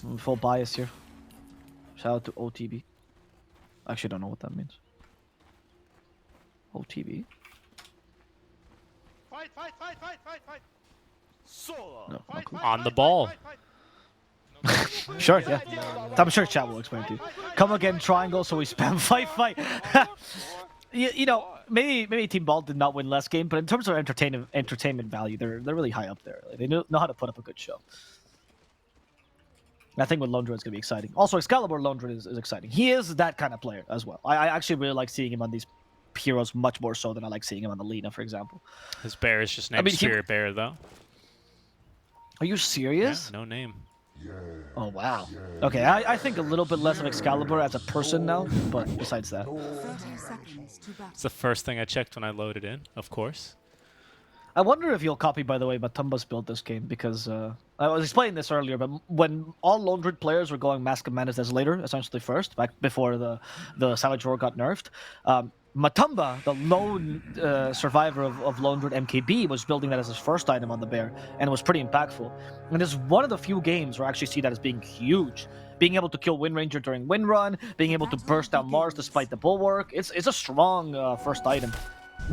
I'm full bias here. Shout out to OTB. I actually don't know what that means. OTB? Fight! No, not cool. On the ball. Sure, yeah. I'm sure chat will explain to you. Come again, triangle, so we spam fight. you know, maybe Team Ball did not win last game, but in terms of entertainment value, they're really high up there. Like, they know how to put up a good show. And I think with Lone Druid's gonna be exciting. Also, Excalibur Lone Druid is exciting. He is that kind of player as well. I actually really like seeing him on these heroes much more so than I like seeing him on the Lina, for example. His bear is just named Spirit Bear, though. Are you serious? Yeah, no name. Oh, wow. Okay, I think a little bit less of Excalibur as a person now, but besides that. It's the first thing I checked when I loaded in, of course. I wonder if you'll copy, by the way, Matumba's build this game, because I was explaining this earlier, but when all Lone Druid players were going Mask of Madness as later, essentially first, back before the Savage Roar got nerfed, Matumba, the lone survivor of Lone Druid MKB, was building that as his first item on the bear, and it was pretty impactful. And it's one of the few games where I actually see that as being huge. Being able to kill Wind Ranger during Wind Run, being able to burst down Mars despite the Bulwark, it's a strong first item.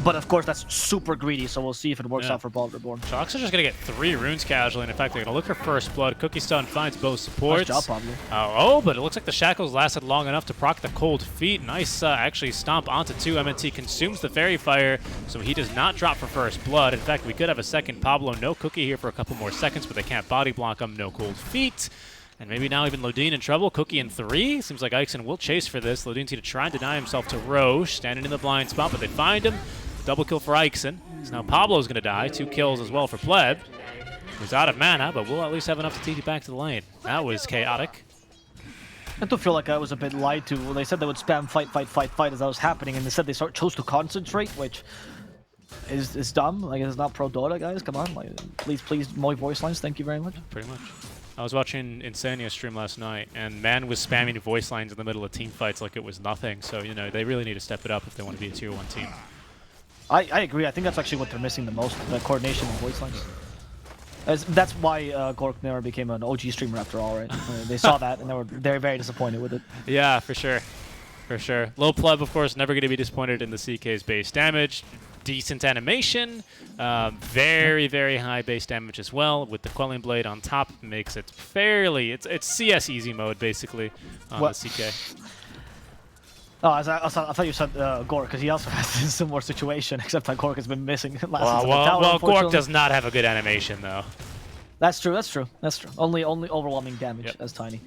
But of course, that's super greedy, so we'll see if it works out for Bald Reborn. CHILLAX are just going to get 3 runes casually, and in fact, they're going to look for First Blood. Cookie Stun finds both supports. Nice job, Pablo. Oh, but it looks like the Shackles lasted long enough to proc the Cold Feet. Nice, actually, stomp onto 2. MNT consumes the Fairy Fire, so he does not drop for First Blood. In fact, we could have a second Pablo. No Cookie here for a couple more seconds, but they can't body block him. No Cold Feet. And maybe now even Lodine in trouble. Cookie in 3. Seems like Ixon will chase for this. Lodine's going to try and deny himself to Roche, standing in the blind spot, but they find him. Double kill for Ixon. So now Pablo's going to die. 2 kills as well for Pleb, who's out of mana, but will at least have enough to TP back to the lane. That was chaotic. I do feel like I was a bit lied to. Well, they said they would spam fight as that was happening, and they said they chose to concentrate, which is dumb. Like, it's not pro Dota, guys. Come on, like, please, more voice lines. Thank you very much. Pretty much. I was watching Insania stream last night, and man was spamming voice lines in the middle of team fights like it was nothing. So, you know, they really need to step it up if they want to be a tier 1 team. I agree. I think that's actually what they're missing the most, the coordination and voice lines. That's why Gork never became an OG streamer after all, right? They saw that, and they were very disappointed with it. Yeah, for sure. For sure. Low Pleb, of course, never going to be disappointed in the CK's base damage. Decent animation. Very high base damage as well. With the Quelling Blade on top, makes it fairly... It's CS easy mode, basically, on the CK. Oh, I thought you said Gork, because he also has a similar situation, except that Gork has been missing last season. Well, Gork does not have a good animation, though. That's true. Only overwhelming damage as Tiny.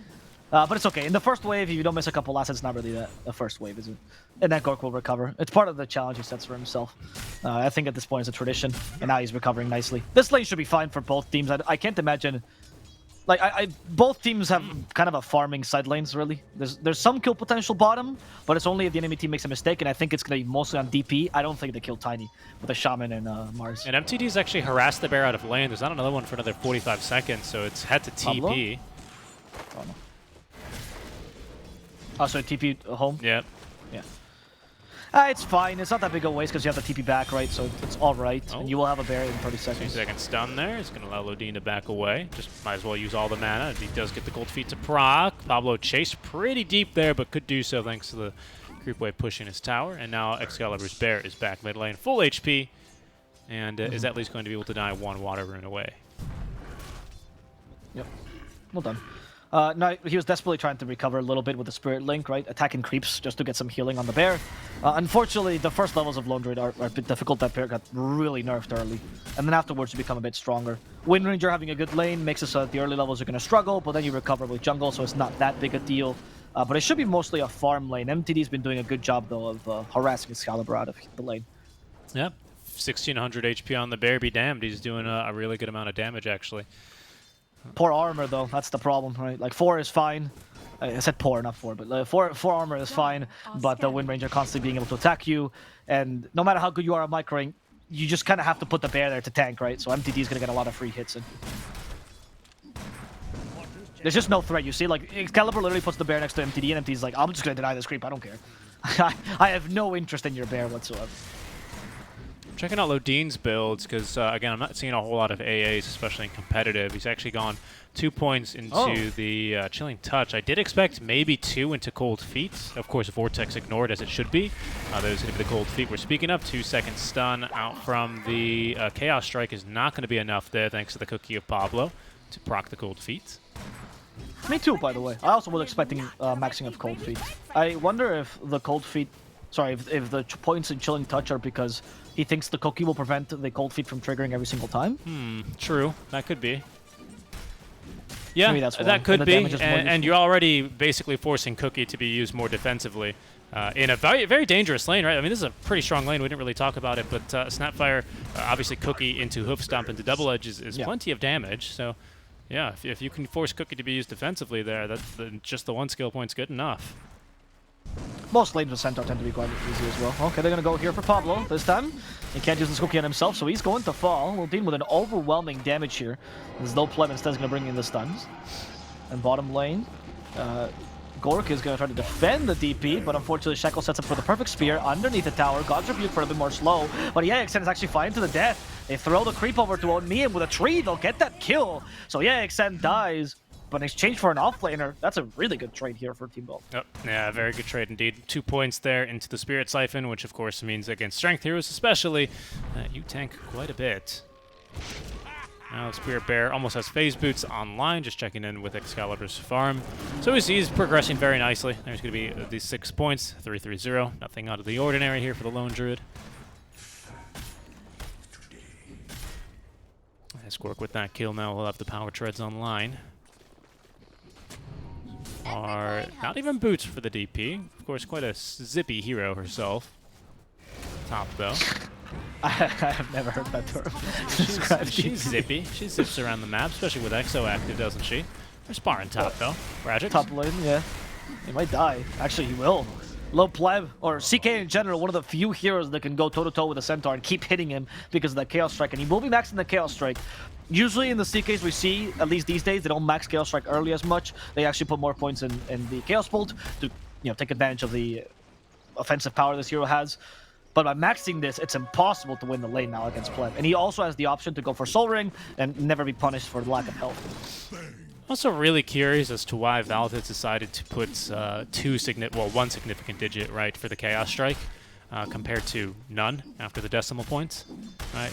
But it's okay. In the first wave, if you don't miss a couple last, it's not really a first wave, is it? And that Gork will recover. It's part of the challenge he sets for himself. I think at this point it's a tradition, and now he's recovering nicely. This lane should be fine for both teams. I can't imagine... Like, both teams have kind of a farming side lanes, really. There's some kill potential bottom, but it's only if the enemy team makes a mistake, and I think it's going to be mostly on DP. I don't think they kill Tiny with a Shaman and Mars. And MTD's actually harassed the bear out of lane. There's not another one for another 45 seconds, so it's head to TP. Oh, no. Oh, so TP home? Yep. Yeah. It's fine. It's not that big a waste because you have the TP back, right? So it's all right. Oh. And you will have a bear in 30 seconds. 2 seconds stun there. It's going to allow Lodine to back away. Just might as well use all the mana. He does get the Gold Feet to proc. Pablo chased pretty deep there, but could do so thanks to the creep wave pushing his tower. And now Excalibur's bear is back mid lane, full HP, and is at least going to be able to deny 1 water rune away. Yep. Well done. No, he was desperately trying to recover a little bit with the Spirit Link, right? Attacking creeps just to get some healing on the bear. Unfortunately, the first levels of Lone Druid are a bit difficult. That bear got really nerfed early. And then afterwards, you become a bit stronger. Wind Ranger having a good lane makes it so that the early levels are going to struggle, but then you recover with jungle, so it's not that big a deal. But it should be mostly a farm lane. MTD's been doing a good job, though, of harassing Excalibur out of the lane. Yep. 1600 HP on the bear, be damned. He's doing a really good amount of damage, actually. Poor armor, though. That's the problem, right? Like, 4 is fine. I said poor, not 4, but 4 armor is fine, but the Wind Ranger constantly being able to attack you, and no matter how good you are at microing, you just kind of have to put the bear there to tank, right? So MTD is going to get a lot of free hits in. There's just no threat, you see? Like, Excalibur literally puts the bear next to MTD, and MTD's like, I'm just going to deny this creep, I don't care. I have no interest in your bear whatsoever. Checking out Lodine's builds because, again, I'm not seeing a whole lot of AAs, especially in competitive. He's actually gone 2 points into the Chilling Touch. I did expect maybe 2 into Cold Feet. Of course, Vortex ignored as it should be. Those going to be the Cold Feet we're speaking of. 2-second stun out from the Chaos Strike is not going to be enough there thanks to the Cookie of Pablo to proc the Cold Feet. Me too, by the way. I also was expecting maxing of Cold Feet. I wonder if the Cold Feet... Sorry, if the points in Chilling Touch are because he thinks the Cookie will prevent the Cold Feet from triggering every single time. True. That could be. Yeah, maybe that's that could be. And you're already basically forcing Cookie to be used more defensively in a very, very dangerous lane, right? I mean, this is a pretty strong lane. We didn't really talk about it, but Snapfire, obviously Cookie into Hoof Stomp into Double Edge is plenty of damage. So, yeah, if you can force Cookie to be used defensively there, just the 1 skill point's good enough. Most lanes with Centaur tend to be quite easy as well. Okay, they're going to go here for Pablo this time. He can't use this cookie on himself, so he's going to fall. Lodine with an overwhelming damage here. There's no pleb, instead is going to bring in the stuns. And bottom lane, Gork is going to try to defend the DP, but unfortunately Shackle sets up for the perfect spear underneath the tower. God's Rebuke for a bit more slow, but EXN is actually flying to the death. They throw the creep over to O'Neill with a tree. They'll get that kill. So EXN dies. But in exchange for an offlaner, that's a really good trade here for Team Bolt. Yep. Yeah, very good trade indeed. 2 points there into the Spirit Siphon, which of course means against Strength Heroes especially, you tank quite a bit. Now Spirit Bear almost has Phase Boots online, just checking in with Excalibur's farm. So he's progressing very nicely. There's going to be these 6 points, 3-3-0. Nothing out of the ordinary here for the Lone Druid. Squirk with that kill now. We'll have the Power Treads online. Are not even boots for the DP. Of course, quite a zippy hero herself. Top, though. I have never heard that term. She's zippy. She zips around the map, especially with Exo active, doesn't she? They're sparring top, though. Ragic. Top lane, yeah. He might die. Actually, he will. Low pleb, or CK in general, one of the few heroes that can go toe-to-toe with a Centaur and keep hitting him because of that Chaos Strike. And he will be maxing the Chaos Strike. Usually in the CKs we see, at least these days, they don't max Chaos Strike early as much. They actually put more points in the Chaos Bolt to take advantage of the offensive power this hero has. But by maxing this, it's impossible to win the lane now against pleb. And he also has the option to go for Soul Ring and never be punished for the lack of health. Also really curious as to why Valve has decided to put one significant digit, right, for the Chaos Strike compared to none after the decimal points, right?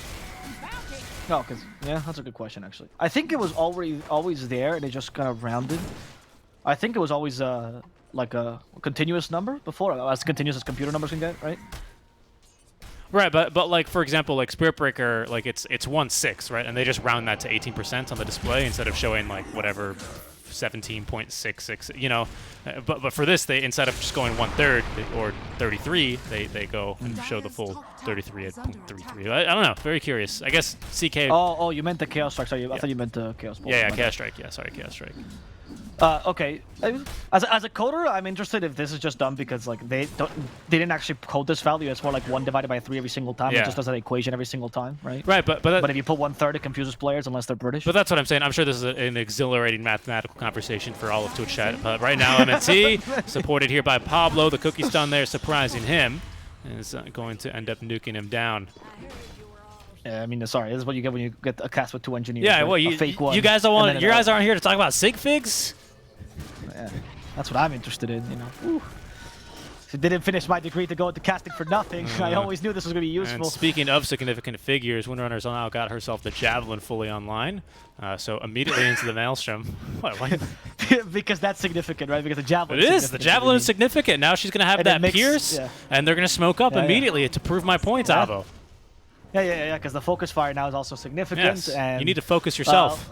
No, because, yeah, that's a good question, actually. I think it was always there, and it just kind of rounded. I think it was always like a continuous number before, as continuous as computer numbers can get, right? Right, but like, for example, like Spirit Breaker, like it's 1/6, right? And they just round that to 18% on the display instead of showing like whatever 17.66, you know. But for this, they instead of just going 1/3 or 33, they go and show the full 33 at 0.33. I don't know. Very curious. I guess CK. Oh, you meant the Chaos Strike. Sorry, I thought you meant the Chaos Bolt. Yeah, Chaos Strike. Yeah, sorry, Chaos Strike. Okay. As a coder, I'm interested if this is just done because like they didn't actually code this value. It's more like 1 divided by 3 every single time. Yeah. It just does that equation every single time, right? Right, but if you put 1/3, it confuses players unless they're British. But that's what I'm saying. I'm sure this is an exhilarating mathematical conversation for all of Twitch chat. But right now, MNT supported here by Pablo. The cookie stun there, surprising him, is going to end up nuking him down. Yeah, I mean, sorry, this is what you get when you get a cast with 2 engineers. Yeah, right? well, a fake one. You guys don't want. You guys aren't here to talk about sig figs. Yeah, that's what I'm interested in, you know. Ooh. If it didn't finish my degree to go into casting for nothing, I always knew this was going to be useful. And speaking of significant figures, Windrunner's now got herself the Javelin fully online, so immediately into the Maelstrom. What? Because that's significant, right? Because the Javelin It is. The Javelin is significant. Now she's going to have that Pierce, and they're going to smoke up immediately to prove my point, Avo. Yeah, because the focus fire now is also significant. Yes, and you need to focus yourself.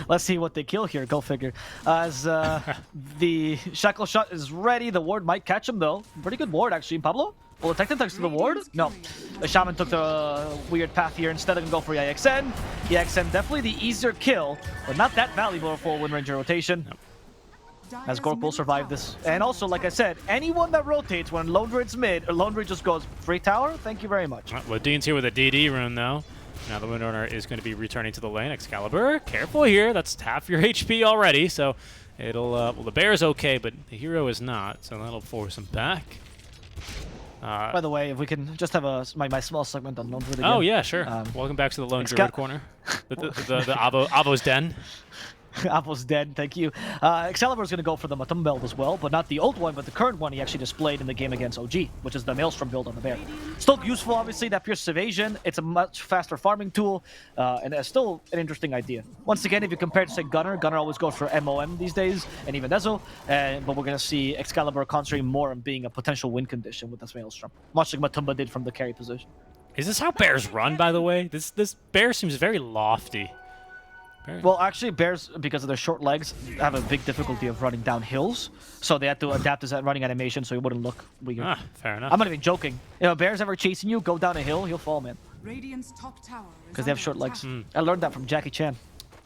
Let's see what they kill here. Go figure. As the Shackle Shot is ready, the ward might catch him though. Pretty good ward actually. Pablo will the Tecton thanks to the ward? No. The Shaman took the weird path here. Instead of going to go for EXN. EXN definitely the easier kill, but not that valuable for Wind Ranger rotation. Nope. As Gork will survive this. And also, like I said, anyone that rotates when Lone Druid's mid, or Lone Druid just goes free tower, thank you very much. Lodine's here with a DD rune though. Now the Windrunner is going to be returning to the lane. Excalibur, careful here. That's half your HP already, so it'll... well, the bear is okay, but the hero is not, so that'll force him back. By the way, if we can just have my small segment on Lone Druid again. Oh yeah, sure. Welcome back to the Lone Druid corner. The Avo's den. Apple's dead, thank you. Excalibur's going to go for the Matum build as well, but not the old one, but the current one he actually displayed in the game against OG, which is the Maelstrom build on the Bear. Still useful, obviously, that pierces evasion. It's a much faster farming tool, and it's still an interesting idea. Once again, if you compare it to, say, Gunner always goes for MOM these days, and even Ezo, but we're going to see Excalibur concentrating more on being a potential win condition with this Maelstrom, much like Matumba did from the carry position. Is this how bears run, by the way? This bear seems very lofty. Well, actually, bears, because of their short legs, have a big difficulty of running down hills, so they had to adapt his running animation so it wouldn't look weird. Ah, fair enough. I'm not even joking. If a bear's ever chasing you, go down a hill, he'll fall, man. Because they have short legs. I learned that from Jackie Chan.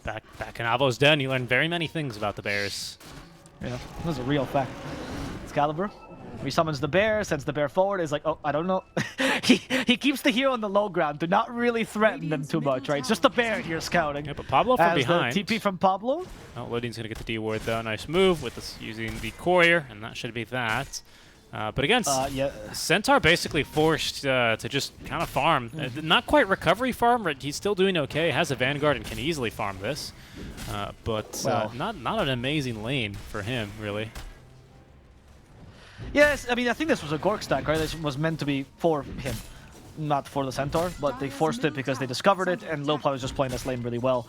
Back in Avo's den, you learn very many things about the bears. Yeah, that's a real fact. Excalibur. He summons the bear, sends the bear forward. Is like, oh, I don't know. he keeps the hero on the low ground to not really threaten them too much, right? It's just a bear here scouting. Yeah, but Pablo from behind. The TP from Pablo. Oh, Lodine's gonna get the D ward though. Nice move with this using the courier, and that should be that. But against Centaur, basically forced to just kind of farm. Not quite recovery farm. He's still doing okay. Has a Vanguard and can easily farm this. But not an amazing lane for him, really. Yes, I mean, I think this was a Gork stack, right? This was meant to be for him, not for the Centaur, but they forced it because they discovered it, and Lowplow was just playing this lane really well.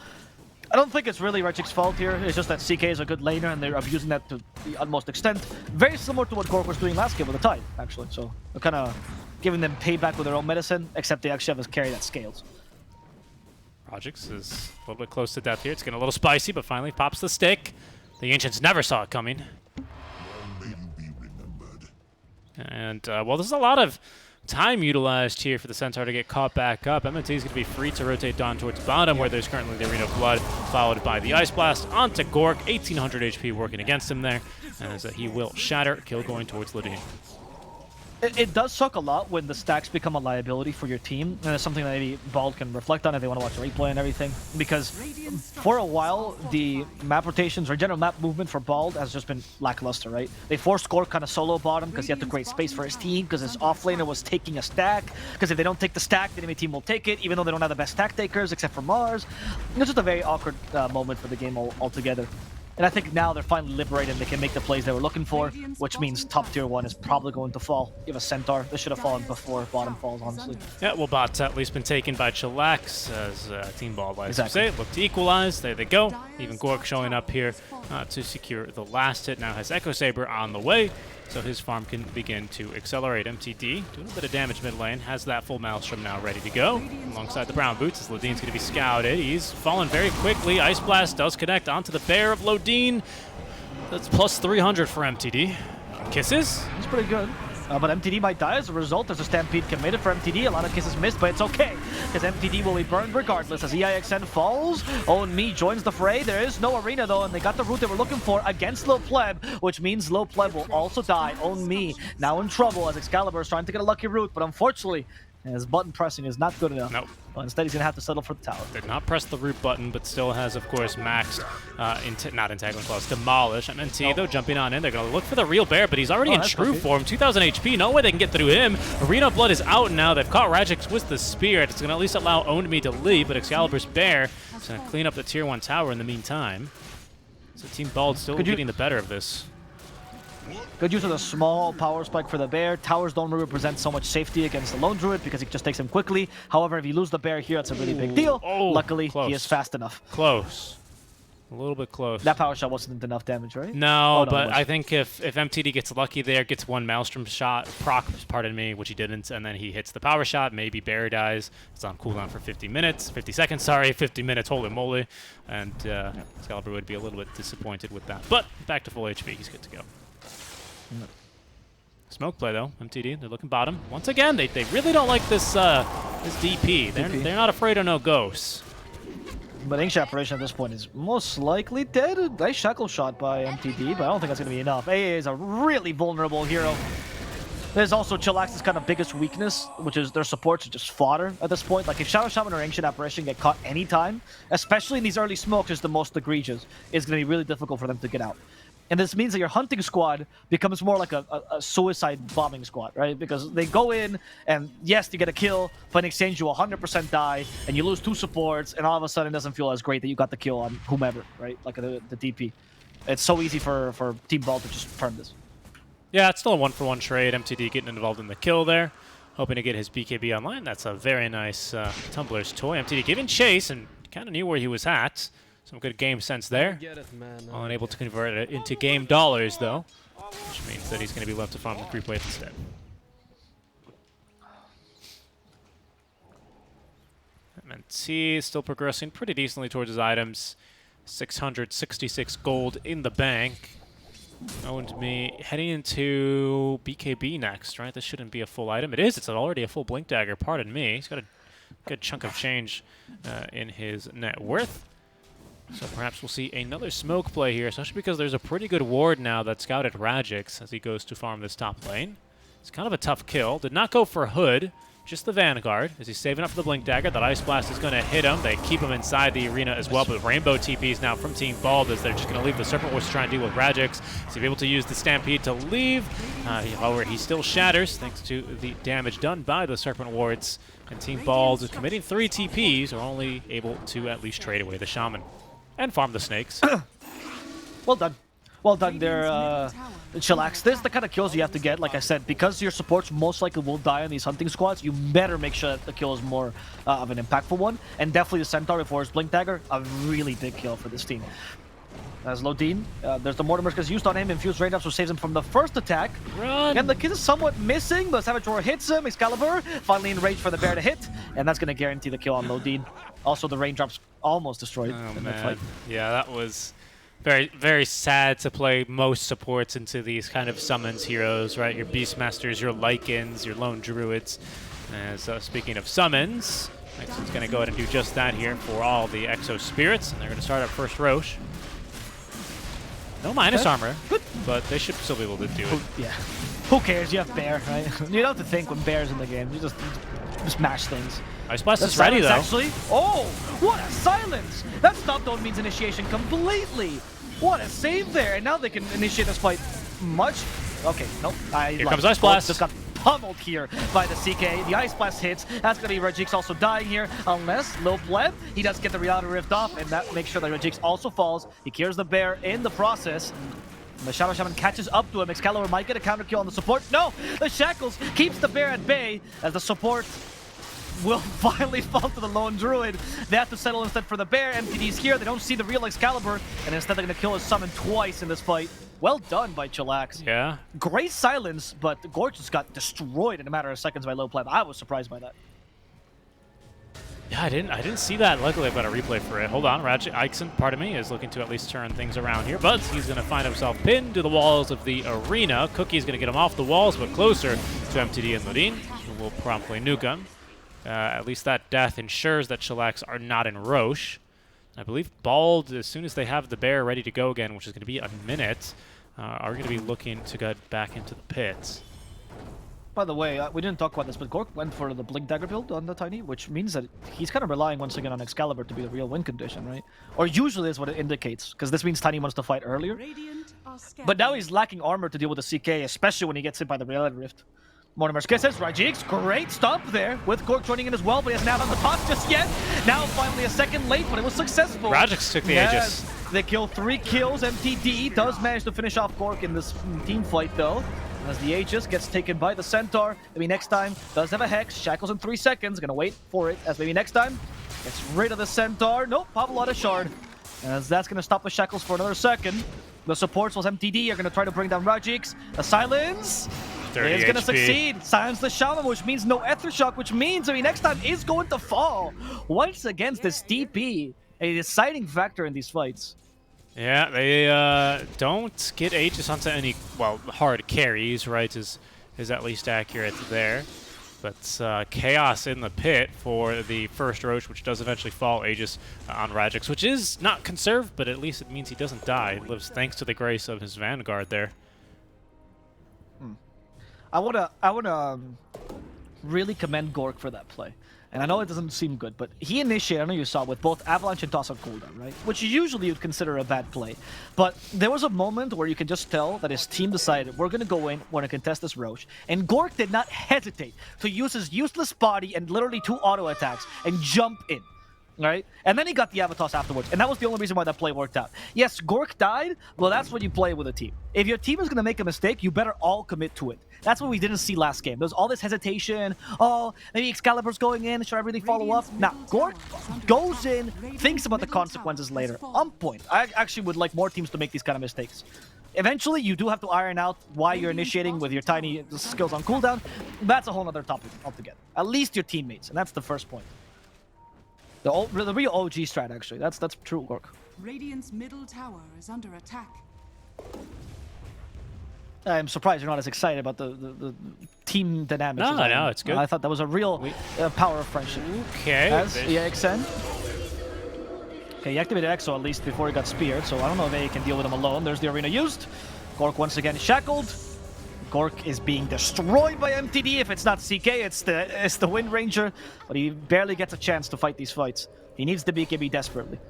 I don't think it's really Rechik's fault here. It's just that CK is a good laner, and they're abusing that to the utmost extent. Very similar to what Gork was doing last game with the Tide, actually. So they're kind of giving them payback with their own medicine, except they actually have a carry that scales. Projects is a little bit close to death here. It's getting a little spicy, but finally pops the stick. The Ancients never saw it coming. And, well, there's a lot of time utilized here for the Centaur to get caught back up. MNT is going to be free to rotate down towards bottom, where there's currently the Arena of Blood, followed by the Ice Blast onto Gork. 1800 HP working against him there, as he will shatter. Kill going towards Lodine. It does suck a lot when the stacks become a liability for your team, and it's something that maybe Bald can reflect on if they want to watch a replay and everything. Because for a while, the map rotations or general map movement for Bald has just been lackluster, right? They forced Gork kind of solo bottom because he had to create space for his team, because his offlaner was taking a stack, because if they don't take the stack, the enemy team will take it, even though they don't have the best stack takers except for Mars. It's just a very awkward moment for the game altogether. And I think now they're finally liberated and they can make the plays they were looking for, which means top tier 1 is probably going to fall. You have a Centaur. This should have fallen before bottom falls, honestly. Yeah, well, bot's at least been taken by CHILLAX, as Team Bald likes to say. Look to equalize. There they go. Even Gork showing up here to secure the last hit. Now has Echo Saber on the way, so his farm can begin to accelerate. MTD doing a bit of damage mid lane. Has that full Maelstrom now ready to go. Alongside the Brown Boots, as Lodine's going to be scouted. He's fallen very quickly. Ice Blast does connect onto the Bear of Lodine. That's plus 300 for MTD. Kisses? That's pretty good. But MTD might die as a result. There's a Stampede committed for MTD. A lot of kisses missed, but it's okay, because MTD will be burned regardless as EIXN falls. Own Me joins the fray. There is no arena, though, and they got the route they were looking for against Low Pleb, which means Low Pleb will also die. Own Me now in trouble as Excalibur is trying to get a lucky route, but unfortunately, his button pressing is not good enough. Nope. But instead, he's going to have to settle for the tower. Did not press the root button, but still has, of course, maxed, not Entanglement Clause, Demolish. MNT, though, jumping on in. They're going to look for the real bear, but he's already in true form. 2,000 HP, no way they can get through him. Arena of Blood is out now. They've caught Rajix with the spear. It's going to at least allow Owned Me to leave, but Excalibur's bear is going to clean up the tier 1 tower in the meantime. So Team Bald still getting the better of this. Good use of the small power spike for the bear. Towers don't represent so much safety against the Lone Druid because he just takes him quickly. However, if you lose the bear here, that's a really big deal. Luckily, he is fast enough. Close. A little bit close. That power shot wasn't enough damage, right? No, but I think if MTD gets lucky there, gets one Maelstrom shot, proc, pardon me, which he didn't, and then he hits the power shot, maybe Bear dies. It's on cooldown for 50 seconds, sorry, 50 minutes, holy moly. And Excalibur would be a little bit disappointed with that. But back to full HP, he's good to go. Smoke play though, MTD, they're looking bottom. Once again, they really don't like this this DP. They're not afraid of no ghosts. But Ancient Apparition at this point is most likely dead. Nice shackle shot by MTD, but I don't think that's going to be enough. AA is a really vulnerable hero. There's also CHILLAX's kind of biggest weakness, which is their supports are just fodder at this point. Like if Shadow Shaman or Ancient Apparition get caught anytime, especially in these early smokes, is the most egregious, it's going to be really difficult for them to get out. And this means that your hunting squad becomes more like a suicide bombing squad, right? Because they go in, and yes, you get a kill, but in exchange you 100% die, and you lose 2 supports, and all of a sudden it doesn't feel as great that you got the kill on whomever, right? Like the DP. It's so easy for Team Ball to just turn this. Yeah, it's still a 1-for-1 trade. MTD getting involved in the kill there. Hoping to get his BKB online. That's a very nice Tumbler's toy. MTD giving chase and kind of knew where he was at. Some good game sense there. Unable to convert it into game dollars, though, which means that he's going to be left to farm the free play instead. MNT is still progressing pretty decently towards his items. 666 gold in the bank. Owned me heading into BKB next, right? This shouldn't be a full item. It is. It's already a full Blink Dagger. Pardon me. He's got a good chunk of change in his net worth. So perhaps we'll see another smoke play here, especially because there's a pretty good ward now that scouted Rajix as he goes to farm this top lane. It's kind of a tough kill. Did not go for Hood, just the Vanguard. As he's saving up for the Blink Dagger, that Ice Blast is going to hit him. They keep him inside the arena as well, but Rainbow TPs now from Team Bald as they're just going to leave the Serpent Wars to try and deal with Rajix. So he'll be able to use the Stampede to leave. However, he still shatters thanks to the damage done by the Serpent Wards. And Team Bald, committing 3 TPs, are only able to at least trade away the Shaman. And farm the snakes. Well done. Well done there, CHILLAX. This is the kind of kills you have to get, like I said, because your supports most likely will die on these hunting squads. You better make sure that the kill is more of an impactful one. And definitely the Centaur before his Blink Dagger, a really big kill for this team. As Lodin, there's the Mortimer gets used on him, infused raindrops, which saves him from the first attack. Run! And the kid is somewhat missing, but Savage Roar hits him. Excalibur finally in range for the bear to hit, and that's going to guarantee the kill on Lodin. Also, the raindrops almost destroyed in the fight. Yeah, that was very, very sad to play most supports into these kind of summons heroes, right? Your Beastmasters, your Lycans, your Lone Druids. As speaking of summons, Nexon's going to go ahead and do just that here for all the Exo Spirits, and they're going to start up first Roche. No minus armor, but they should still be able to do it. Yeah. Who cares? You have Bear, right? You don't have to think when Bear's in the game. You just mash things. Ice Blast is ready, though. Actually. Oh, what a silence! That stop don't means initiation completely. What a save there, and now they can initiate this fight much. Okay, nope. Here comes Ice Blast. Just got pummeled here by the CK. The Ice Blast hits. That's going to be Rajix also dying here, unless Lil Pleb, he does get the Reality Rift off, and that makes sure that Rajix also falls. He cures the bear in the process. And the Shadow Shaman catches up to him. Excalibur might get a counter kill on the support. No! The Shackles keeps the bear at bay as the support will finally fall to the Lone Druid. They have to settle instead for the bear. MTD's here. They don't see the real Excalibur, and instead they're going to kill his summon twice in this fight. Well done by CHILLAX. Yeah. Great silence, but Gorge just got destroyed in a matter of seconds by Low Pleb. I was surprised by that. Yeah, I didn't see that. Luckily, I've got a replay for it. Hold on, Ratchet Ixon, pardon me, is looking to at least turn things around here, but he's going to find himself pinned to the walls of the arena. Cookie's going to get him off the walls, but closer to MTD and Lodin, who will promptly nuke him. At least that death ensures that CHILLAX are not in Roche. I believe Bald, as soon as they have the bear ready to go again, which is going to be a minute, are going to be looking to get back into the pits. By the way, we didn't talk about this, but Gork went for the Blink Dagger build on the Tiny, which means that he's kind of relying once again on Excalibur to be the real win condition, right? Or usually is what it indicates, because this means Tiny wants to fight earlier. But now he's lacking armor to deal with the CK, especially when he gets hit by the Reality Rift. Mortimer's kisses, Rajix, great stomp there, with Gork joining in as well, but he doesn't have on the pot just yet. Now finally a second late, but it was successful. Rajix took the Aegis. They kill 3 kills. MTD does manage to finish off Gork in this team fight though, as the Aegis gets taken by the Centaur. Maybe next time does have a Hex, shackles in 3 seconds, gonna wait for it, as maybe next time gets rid of the Centaur. Nope, Pavlota Shard, as that's gonna stop the shackles for another second. The supports was MTD are gonna try to bring down Rajix. The silence is going to succeed. Silence the Shaman, which means no Ether Shock, which means next time is going to fall. Once against this DP, a deciding factor in these fights. Yeah, they don't get Aegis onto any, well, hard carries, right, is at least accurate there. But Chaos in the pit for the first Roche, which does eventually fall Aegis on Rajix, which is not conserved, but at least it means he doesn't die. He lives thanks to the grace of his Vanguard there. I wanna really commend Gork for that play. and I know it doesn't seem good, but he initiated, I know you saw, with both Avalanche and Toss on cooldown, right? Which usually you'd consider a bad play. But there was a moment where you can just tell that his team decided, we're going to go in, we're going to contest this Roche. And Gork did not hesitate to use his useless body and literally 2 auto attacks and jump in. Right? And then he got the Avatos afterwards, and that was the only reason why that play worked out. Yes, Gork died, well, that's what you play with a team. If your team is going to make a mistake, you better all commit to it. That's what we didn't see last game. There was all this hesitation, oh, maybe Excalibur's going in, should I really follow up? Now, Gork goes in, thinks about the consequences later. On point. I actually would like more teams to make these kind of mistakes. Eventually, you do have to iron out why you're initiating with your tiny skills on cooldown. That's a whole other topic altogether. At least your teammates, and that's the first point. The real OG strat, actually. That's true work. Radiant's middle tower is under attack. I'm surprised you're not as excited about the team dynamics. No, it's good. I thought that was a real power of friendship. Okay. As EXN. Okay, he activated Exo at least before he got speared, so I don't know if A can deal with him alone. There's the arena used. Gork once again shackled. Gork is being destroyed by MTD. If it's not CK, it's the Wind Ranger. But he barely gets a chance to fight these fights. He needs the BKB desperately.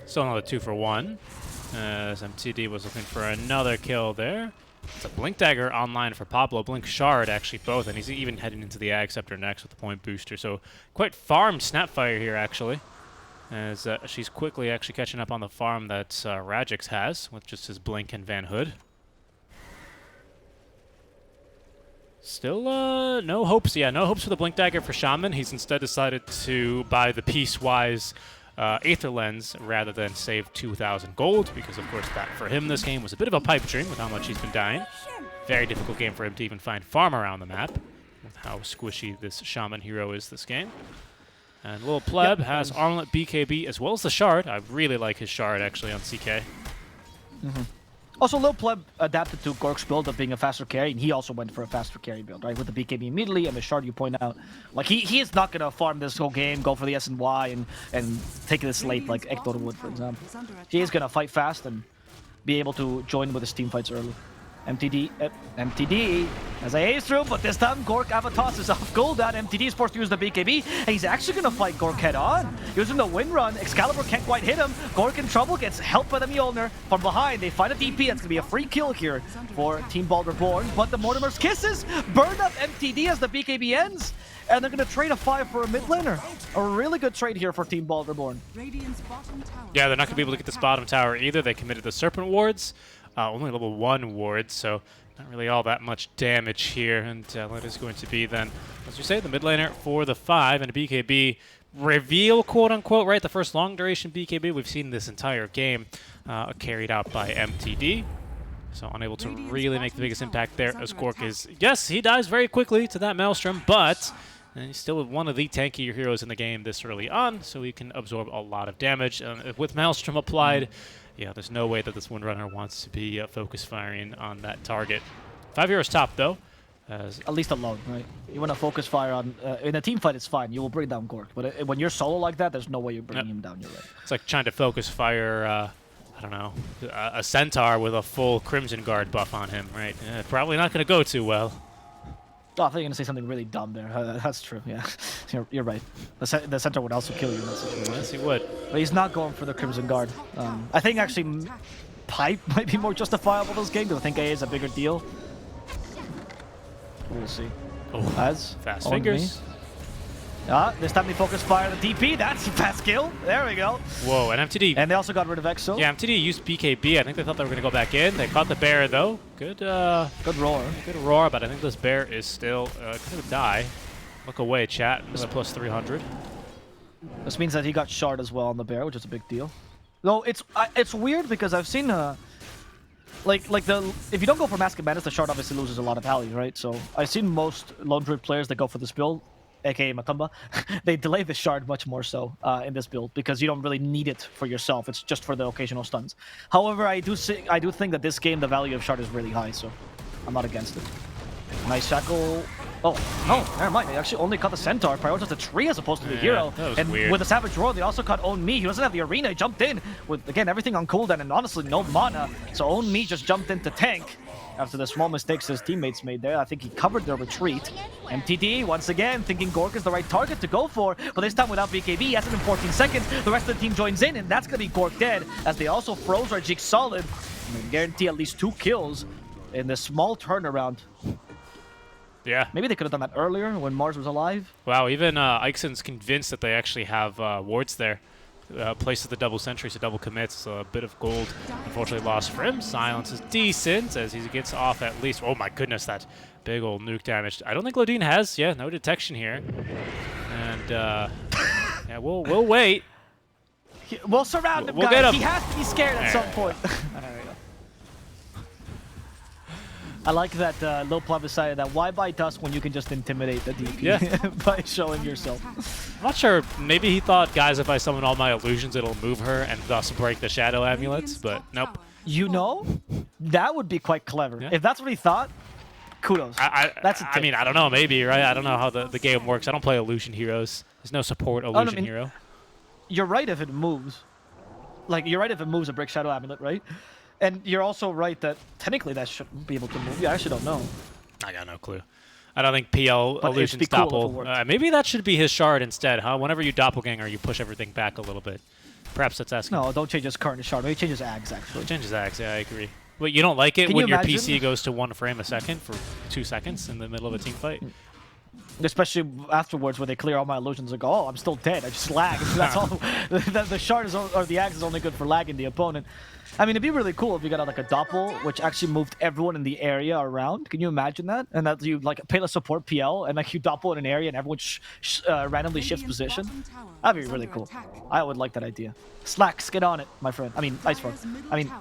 Still another 2 for 1. As MTD was looking for another kill there. It's a Blink Dagger online for Pablo. Blink Shard, actually, both. And he's even heading into the Ag Scepter next with the point booster. So quite farmed Snapfire here, actually. As she's quickly actually catching up on the farm that Radix has with just his Blink and Van Hood. Still, no hopes. Yeah, no hopes for the Blink Dagger for Shaman. He's instead decided to buy the Piecewise Aether Lens rather than save 2,000 gold, because, of course, that for him this game was a bit of a pipe dream with how much he's been dying. Very difficult game for him to even find farm around the map with how squishy this Shaman hero is this game. And Lil Pleb has Armlet BKB as well as the Shard. I really like his Shard, actually, on CK. Also, Lil Pleb adapted to Gork's build of being a faster carry, and he also went for a faster carry build, right? With the BKB immediately and the Shard you point out. Like, he is not going to farm this whole game, go for the SNY, and take this late like Ektor would, for example. He is going to fight fast and be able to join with his team fights early. MTD as I ace through, but this time Gork Avatos is off cooldown. MTD is forced to use the BKB, and he's actually going to fight Gork head on. Using the wind run, Excalibur can't quite hit him. Gork in trouble, gets helped by the Mjolnir. From behind, they find a DP. That's going to be a free kill here for Team Bald Reborn, but the Mortimer's Kisses burn up MTD as the BKB ends, and they're going to trade a 5 for a mid laner. A really good trade here for Team Bald Reborn. Yeah, they're not going to be able to get this bottom tower either. They committed the Serpent Wards. Only level 1 wards, so not really all that much damage here. And that is going to be then, as you say, the mid laner for the 5 and a BKB reveal, quote unquote, right? The first long duration BKB we've seen this entire game carried out by MTD. So unable to really make the biggest impact there as Gork is. Yes, he dies very quickly to that Maelstrom, but he's still one of the tankier heroes in the game this early on, so he can absorb a lot of damage. With Maelstrom applied, yeah, there's no way that this Windrunner wants to be focus firing on that target. 5 heroes top, though. At least alone, right? You want to focus fire on... in a team fight, it's fine. You will bring down Gork. But when you're solo like that, there's no way you're bringing him down. You're right. It's like trying to focus fire, I don't know, a Centaur with a full Crimson Guard buff on him, right? Probably not going to go too well. Oh, I thought you were going to say something really dumb there. That's true, yeah. You're right. The center would also kill you in that situation. Yes, he would. But he's not going for the Crimson Guard. I think actually Pipe might be more justifiable this game, because I think A is a bigger deal. We'll see. Oh, As fast fingers. This time they focus fire on the DP. That's a fast kill. There we go. Whoa, and MTD. And they also got rid of Exo. Yeah, MTD used BKB. I think they thought they were going to go back in. They caught the bear, though. Good roar. Good roar, but I think this bear is still going to die. Look away, chat. This is plus 300. This means that he got shard as well on the bear, which is a big deal. Though it's weird because I've seen if you don't go for Mask of Madness, the shard obviously loses a lot of value, right? So I've seen most Lone Druid players that go for this build, aka Matumba, they delay the shard much more so in this build because you don't really need it for yourself. It's just for the occasional stuns. However, I do think that this game the value of shard is really high, so I'm not against it. Nice shackle. Oh, no, never mind. They actually only cut the Centaur, prioritized the tree as opposed to the hero. That was and weird. With the Savage Roar, they also cut Own Me. He doesn't have the arena. He jumped in with, again, everything on cooldown and honestly no mana. So Own Me just jumped in to tank. after the small mistakes his teammates made there. I think he covered their retreat. MTD, once again, thinking Gork is the right target to go for, but this time without BKB, he has it in 14 seconds. The rest of the team joins in, and that's going to be Gork dead, as they also froze Rajik solid. And they guarantee at least 2 kills in this small turnaround. Yeah. Maybe they could have done that earlier when Mars was alive. Wow, even Ixon's convinced that they actually have wards there. Places the double sentry, so double commits. So a bit of gold, unfortunately, lost for him. Silence is decent as he gets off at least. Oh my goodness, that big old nuke damage. I don't think Lodine has, no detection here. And yeah, we'll wait. We'll surround him, we'll guys. get him. He has to be scared at some point. I like that Lil Plum decided that why buy Dusk when you can just intimidate the DP by showing yourself. I'm not sure. Maybe he thought, guys, if I summon all my illusions, it'll move her and thus break the shadow amulets, but nope. You know, that would be quite clever. Yeah. If that's what he thought, kudos. I mean, I don't know, maybe, right? I don't know how the game works. I don't play illusion heroes. There's no support illusion hero. You're right if it moves. Like, you're right if it moves a brick shadow amulet, right? And you're also right that technically that shouldn't be able to move. Yeah, I actually don't know. I got no clue. I don't think PL But illusions it'd be cool if it doppel. worked. Maybe that should be his shard instead, huh? Whenever you doppelganger, you push everything back a little bit. Perhaps that's asking. No, don't change his current shard. Maybe change his Ags, actually. It changes axe, yeah, I agree. But you don't like it Can when you your imagine? PC goes to 1 frame a second for 2 seconds in the middle of a team fight? Especially afterwards where they clear all my illusions and go, oh, I'm still dead. I just lag. That's all. The shard is, or the Axe is only good for lagging the opponent. I mean, it'd be really cool if you got like a doppel, which actually moved everyone in the area around. Can you imagine that? And that you like pay to support PL and like you doppel in an area and everyone randomly shifts position. That'd be really cool. I would like that idea. Slacks, get on it, my friend. I mean, Icefrog. I mean,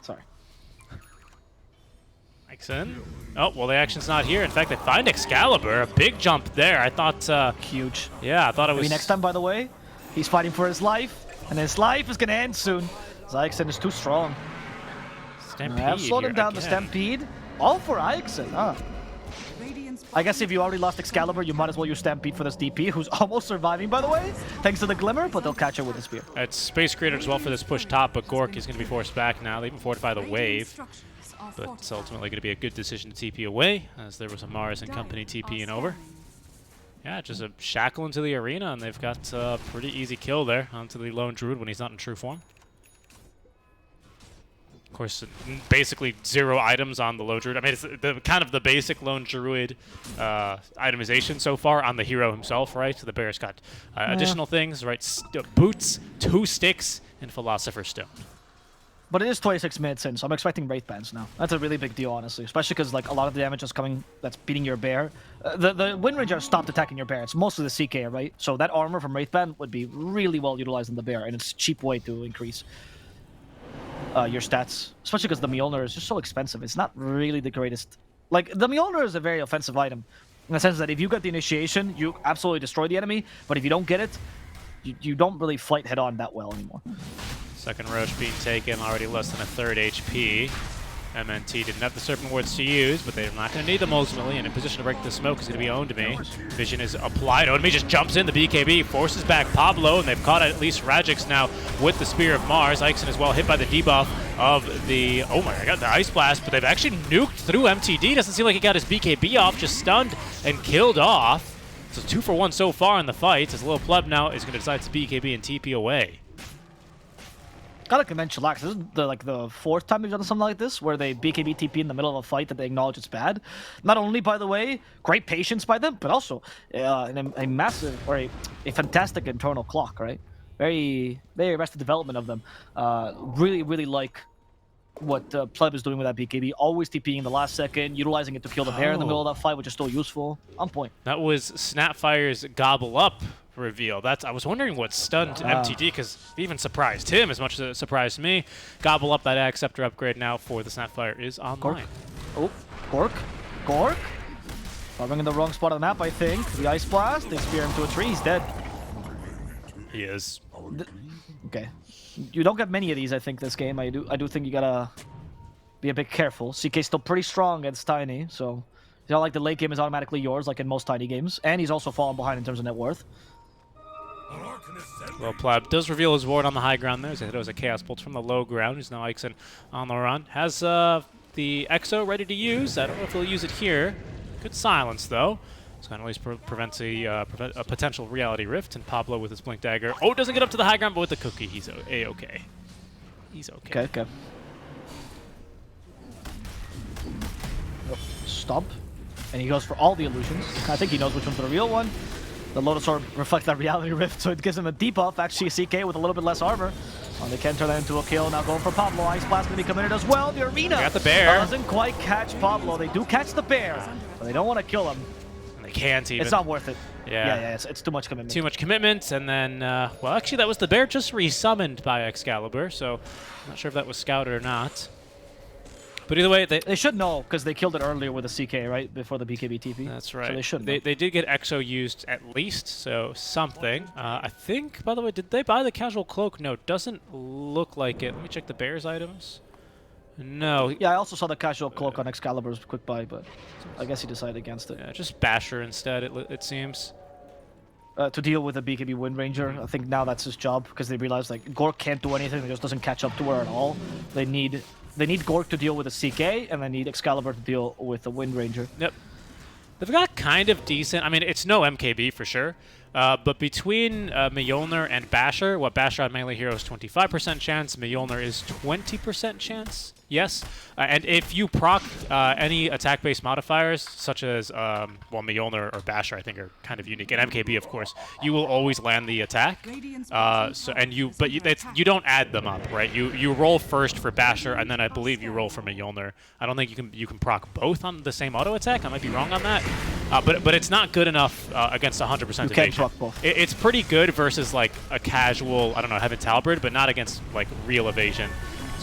sorry. Ixon. Oh, well, the action's not here. In fact, they find Excalibur. A big jump there. I thought... Huge. Yeah, I thought it was... Maybe next time, by the way, he's fighting for his life, and his life is going to end soon. Ixon is too strong. Stampede. I've slowed him down again. the Stampede. All for Ixon, huh? I guess if you already lost Excalibur, you might as well use Stampede for this DP, who's almost surviving, by the way, thanks to the Glimmer, but they'll catch her with a spear. It's Space Creator as well for this push top, but Gork is going to be forced back now. They even fortify the wave, but it's ultimately going to be a good decision to TP away, as there was a Mars and company TPing over. Yeah, just a shackle into the arena, and they've got a pretty easy kill there onto the lone druid when he's not in true form. Of course, basically 0 items on the lone druid. I mean, it's the kind of the basic lone druid itemization so far on the hero himself, right? So the bear's got additional things, right? Boots, 2 sticks, and Philosopher's Stone. But it is 26 minutes in, so I'm expecting Wraith Bands now. That's a really big deal, honestly, especially because like a lot of the damage is coming that's beating your bear. The Wind Ranger stopped attacking your bear. It's mostly the CK, right? So that armor from Wraith Band would be really well utilized in the bear, and it's a cheap way to increase your stats, especially because the Mjolnir is just so expensive. It's not really the greatest. Like, the Mjolnir is a very offensive item in the sense that if you get the initiation, you absolutely destroy the enemy, but if you don't get it, you don't really fight head-on that well anymore. Second Roach being taken, already less than a 3rd HP. MNT didn't have the Serpent Wards to use, but they're not going to need them ultimately, and in position to break the smoke is going to be owned to me. Vision is applied. Owned me just jumps in, the BKB forces back Pablo, and they've caught at least Rajix now with the Spear of Mars. Ixon is well hit by the debuff of the, oh my god, the Ice Blast, but they've actually nuked through MTD. Doesn't seem like he got his BKB off, just stunned and killed off. So 2 for 1 so far in the fight, as Lil Pleb now is going to decide to BKB and TP away. Gotta commend CHILLAX. This is the 4th time they've done something like this, where they BKB TP in the middle of a fight that they acknowledge it's bad. Not only, by the way, great patience by them, but also a massive, or a fantastic internal clock, right? Very, very arrested development of them. Really, really like what Pleb is doing with that BKB. Always TPing in the last second, utilizing it to kill the bear in the middle of that fight, which is still useful. On point. That was Snapfire's Gobble Up reveal. I was wondering what stunned MTD, because it even surprised him as much as it surprised me. Gobble Up, that Acceptor upgrade now for the Snapfire is online. Oh, Gork. Farming in the wrong spot on the map, I think. The Ice Blast, they spear him to a tree, he's dead. He is. Okay. You don't get many of these, I think, this game. I do think you gotta be a bit careful. CK's still pretty strong against Tiny, so it's not like the late game is automatically yours, like in most Tiny games. And he's also fallen behind in terms of net worth. Well, Pleb does reveal his ward on the high ground there. As it was a Chaos Bolt from the low ground. He's now Ixon on the run. Has the Exo ready to use. I don't know if he'll use it here. Good silence, though. It's going to always prevent a potential reality rift. And Pablo with his Blink Dagger. Oh, doesn't get up to the high ground, but with the cookie, he's A-okay. He's okay. Okay. Oh, stomp. And he goes for all the illusions. I think he knows which one's the real one. The Lotus Orb reflects that reality rift, so it gives him a debuff. Actually, a CK with a little bit less armor. Oh, they can turn that into a kill. Now going for Pablo. Ice Blast going to be committed as well. The arena got the bear. Doesn't quite catch Pablo. They do catch the bear, but they don't want to kill him. And they can't even. It's not worth it. Yeah. It's too much commitment. Too much commitment, and then, well, actually, that was the bear just resummoned by Excalibur, so I'm not sure if that was scouted or not. But either way, they should know, because they killed it earlier with a CK, right? Before the BKB TP. That's right. So they should know. They did get Exo used at least, so something. I think, by the way, did they buy the casual cloak? No, doesn't look like it. Let me check the bear's items. No. Yeah, I also saw the casual cloak on Excalibur's quick buy, but I guess he decided against it. Yeah, just Basher instead, it seems. To deal with the BKB Wind Ranger, I think now that's his job, because they realize like Gork can't do anything, he just doesn't catch up to her at all. They need Gork to deal with a CK, and they need Excalibur to deal with the Wind Ranger. Yep. They've got kind of decent, I mean, it's no MKB for sure, but between Mjolnir and Basher, what Basher on melee hero is 25% chance, Mjolnir is 20% chance. Yes, and if you proc any attack-based modifiers, such as, well, Mjolnir or Basher, I think are kind of unique, and MKB, of course, you will always land the attack. You don't add them up, right? You roll first for Basher, and then I believe you roll for Mjolnir. I don't think you can proc both on the same auto attack. I might be wrong on that, but it's not good enough against 100% evasion. You can't proc both. It's pretty good versus like a casual, I don't know, Heaven Talbert, but not against like real evasion.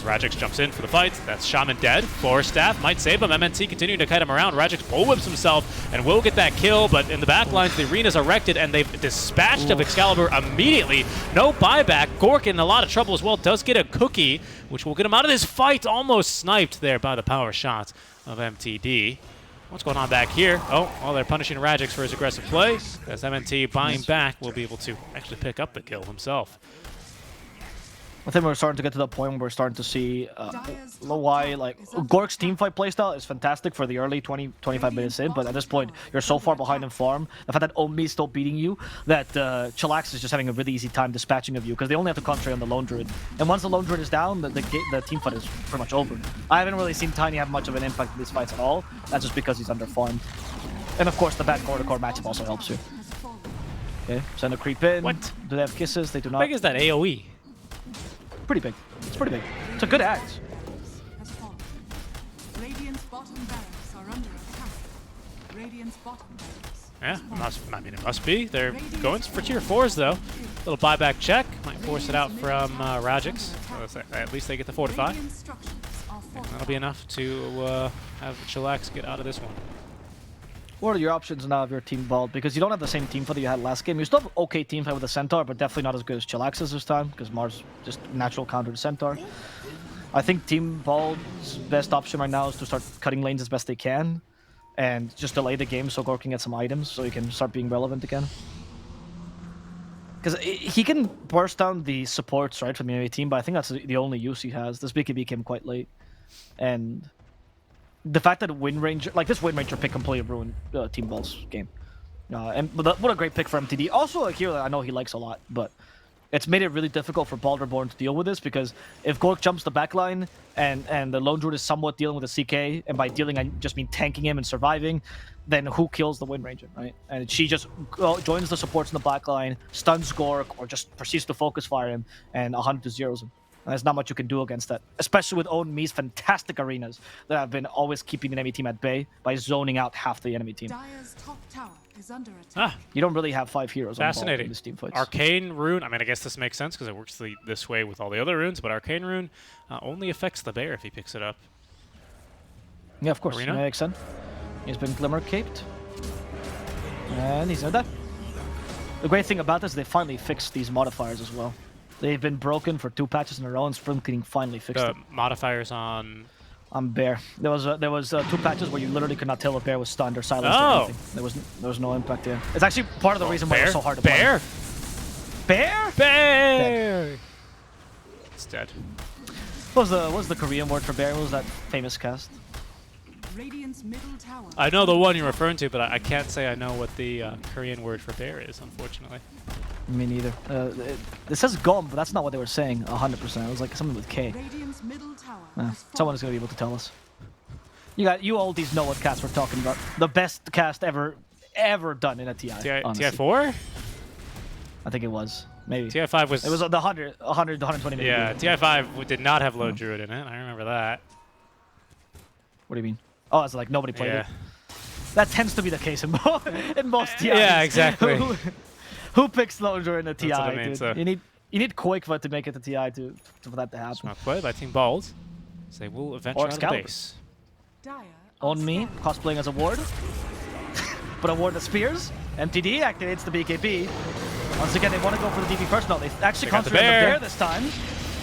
Rajix jumps in for the fight. That's Shaman dead. Force Staff might save him. MNT continuing to kite him around. Rajix bullwhips himself and will get that kill, but in the back lines, the arena's erected, and they've dispatched of Excalibur immediately. No buyback. Gork in a lot of trouble as well. Does get a cookie, which will get him out of this fight. Almost sniped there by the power shot of MTD. What's going on back here? Oh, well, they're punishing Rajix for his aggressive play. As MNT buying back, will be able to actually pick up the kill himself. I think we're starting to get to the point where we're starting to see why, like, Gork's teamfight playstyle is fantastic for the early 20-25 minutes in, but at this point, you're so far behind in farm. The fact that Omi is still beating you, that CHILLAX is just having a really easy time dispatching of you, because they only have to concentrate on the Lone Druid. And once the Lone Druid is down, the teamfight is pretty much over. I haven't really seen Tiny have much of an impact in these fights at all. That's just because he's underfarmed. And of course, the bad core-to-core matchup also helps here. Okay, send a creep in. What? Do they have kisses? They do not. How big is that AoE? Pretty big. It's pretty big. It's a good axe. Radiant's bottom barracks are under attack. Radiant's bottom barracks. Yeah, I mean, it must be. They're going for tier 4s, though. Little buyback check. Might force it out from Rajix. So at least they get the fortify. And that'll be enough to have CHILLAX get out of this one. What are your options now of your team bald? Because you don't have the same team fight that you had last game. You still have okay team fight with the Centaur, but definitely not as good as CHILLAX's this time, because Mars just natural counter to Centaur. I think team bald's best option right now is to start cutting lanes as best they can, and just delay the game so Gork can get some items so he can start being relevant again. Because he can burst down the supports, right, from the enemy team, but I think that's the only use he has. This BKB came quite late, and the fact that Wind Ranger, like this Wind Ranger pick completely ruined Team Ball's game. What a great pick for MTD. Also a hero that I know he likes a lot, but it's made it really difficult for Bald Reborn to deal with this, because if Gork jumps the backline and the Lone Druid is somewhat dealing with a CK, and by dealing I just mean tanking him and surviving, then who kills the Wind Ranger, right? And she just joins the supports in the backline, stuns Gork, or just proceeds to focus fire him, and 100 to zeros him. And there's not much you can do against that, especially with Omi's fantastic arenas that have been always keeping the enemy team at bay by zoning out half the enemy team. Dire's top tower is under attack. You don't really have 5 heroes Fascinating. in this team fights. Arcane Rune, I mean, I guess this makes sense because it works this way with all the other runes, but Arcane Rune only affects the bear if he picks it up. Yeah, of course. Arena? That makes sense. He's been Glimmer caped. And he's not dead. The great thing about this is they finally fixed these modifiers as well. They've been broken for 2 patches in a row, and Spring Cleaning finally fixed it. Modifiers on Bear. There was 2 patches where you literally could not tell if Bear was stunned or silenced or anything. There was no impact there. It's actually part of the reason why it was so hard to play. Bear! Bear? Bear! It's dead. What was the Korean word for bear? What was that famous cast? Radiant's middle tower. I know the one you're referring to, but I can't say I know what the Korean word for bear is, unfortunately. Me neither. It says gom, but that's not what they were saying 100%. It was like something with K. Radiant's middle tower. Someone is going to be able to tell us. You oldies know what cast we're talking about. The best cast ever done in a TI. TI4? I think it was. Maybe. TI5 was... It was the 100 to 120 minute. Yeah, TI5 did not have Lone Druid in it. I remember that. What do you mean? Oh, it's like nobody played Yeah. it. That tends to be the case in most TIs. Yeah, exactly. Who picks Lone Druid in a TI, That's what I mean, dude? so. You need Quakefoot to make it to TI for that to happen. Smart play by Team Bald. So they will venture out of the base. Dire On me, scanning. cosplaying as a ward. But a ward that spears. MTD activates the BKB. Once again, they want to go for the DP first. No, they actually They got the concentrate on the bear. bear this time.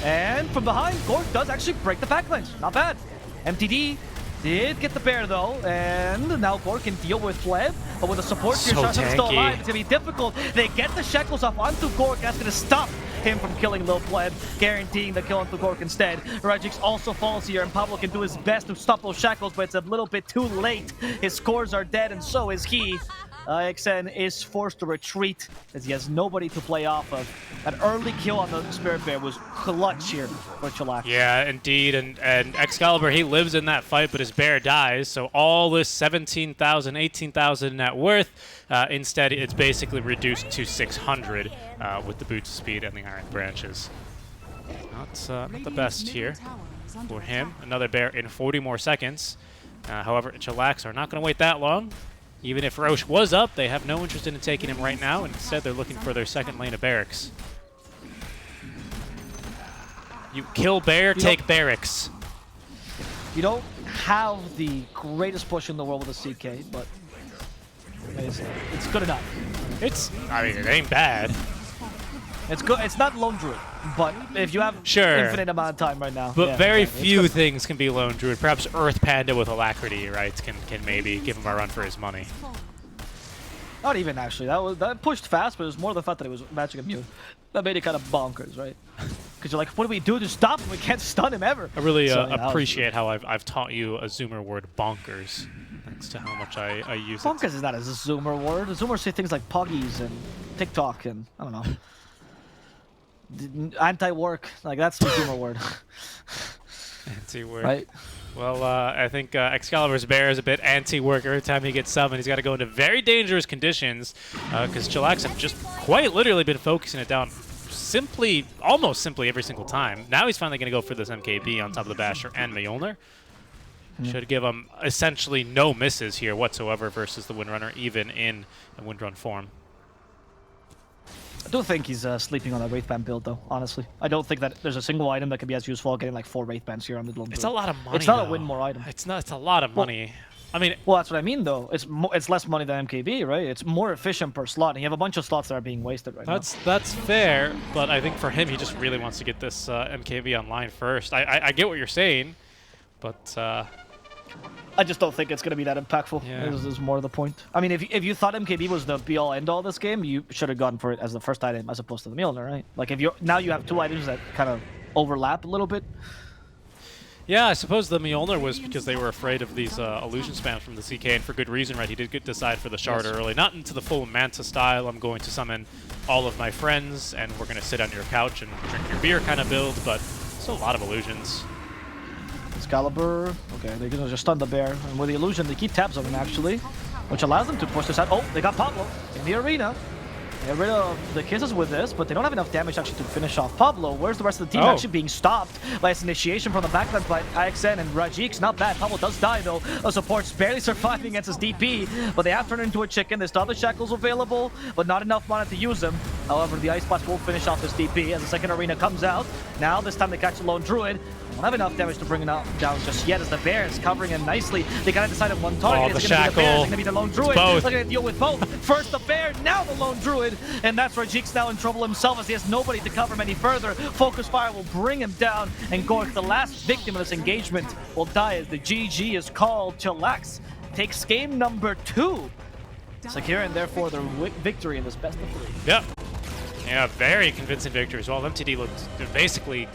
And from behind, Gork does actually break the backlines. Not bad. MTD did get the bear though, and now Gork can deal with Fleb, but with the support So here, Shasha's still tanky. alive. It's gonna be difficult. They get the shackles off onto Gork. That's gonna stop him from killing Lil Fleb, guaranteeing the kill onto Gork instead. Rajix also falls here, and Pablo can do his best to stop those shackles, but it's a little bit too late. His scores are dead, and so is he. XN is forced to retreat as he has nobody to play off of. An early kill on the Spirit Bear was clutch here for CHILLAX. Yeah, indeed. And Excalibur, he lives in that fight, but his bear dies. So all this 17,000, 18,000 net worth, instead it's basically reduced to 600 with the boots speed and the iron branches. Not the Radiant's best middle here tower is under for him. attack. Another bear in 40 more seconds. However, CHILLAX are not going to wait that long. Even if Roche was up, they have no interest in taking him right now. Instead, they're looking for their second lane of barracks. You kill bear, take barracks. You don't have the greatest push in the world with a CK, but it's good enough. I mean, it ain't bad. It's good. It's not Lone Druid, but if you have Sure. infinite amount of time right now. But yeah, very okay, it's few good. things can be Lone Druid. Perhaps Earth Panda with Alacrity, right, can maybe give him a run for his money. Not even actually. That pushed fast, but it was more the fact that it was magic immune. That made it kind of bonkers, right? Because you're like, what do we do to stop him? We can't stun him ever. I really So, yeah, that was- appreciate how I've taught you a Zoomer word, bonkers, thanks to how much I use it. Bonkers is not a Zoomer word. Zoomers say things like puggies and TikTok and I don't know. Anti-work, like that's the Zoomer word, Anti-work. right? Well, I think Excalibur's bear is a bit anti-work every time he gets summoned. He's got to go into very dangerous conditions because CHILLAX have just quite literally been focusing it down almost simply every single time. Now he's finally going to go for this MKB on top of the Basher and Mjolnir. Should give him essentially no misses here whatsoever versus the Windrunner, even in a Windrun form. I do think he's sleeping on that Wraith Band build, though, honestly. I don't think that there's a single item that can be as useful as getting like 4 Wraith Bands here on the Lone It's Druid. a lot of money. It's not though. a win more item. It's a lot of money. I mean, Well, that's what I mean, though. It's less money than MKB, right? It's more efficient per slot, and you have a bunch of slots that are being wasted right now. that's fair, but I think for him, he just really wants to get this MKB online first. I get what you're saying, but I just don't think it's going to be that impactful. Yeah. Is more the point. I mean, if you thought MKB was the be-all, end-all this game, you should have gone for it as the first item as opposed to the Mjolnir, right? Like, now you have 2 items that kind of overlap a little bit. yeah, I suppose the Mjolnir was because they were afraid of these illusion spams from the CK, and for good reason, right? He did decide for the shard Yes. early, not into the full Manta style. I'm going to summon all of my friends, and we're going to sit on your couch and drink your beer kind of build, but still a lot of illusions. Excalibur. Okay, they're going to just stun the bear. And with the illusion, they keep tabs on him, actually, which allows them to push this out. Oh, they got Pablo in the arena. Get rid of the kisses with this, but they don't have enough damage actually to finish off Pablo. Where's the rest of the team actually being stopped by its initiation from the backline by IXN and Rajix? Not bad. Pablo does die though. A support's barely surviving against his DP, but they have turned into a chicken. They still have the shackles available, but not enough mana to use them. However, the Ice Blast will finish off this DP as the second arena comes out. Now, this time they catch the Lone Druid. They don't have enough damage to bring him down just yet as the bear is covering him nicely. They gotta decide on one target. Oh, Is the it gonna be the bear? Is shackle. it gonna be the Lone Druid? both. They're gonna deal with both. First the bear, now the Lone Druid, and that's Rajix now in trouble himself as he has nobody to cover him any further. Focus Fire will bring him down, and Gork, the last victim of this engagement, will die as the GG is called. CHILLAX takes game number 2, securing therefore their victory in this best of 3. Yep. Yeah, very convincing victory as well. MTD looked basically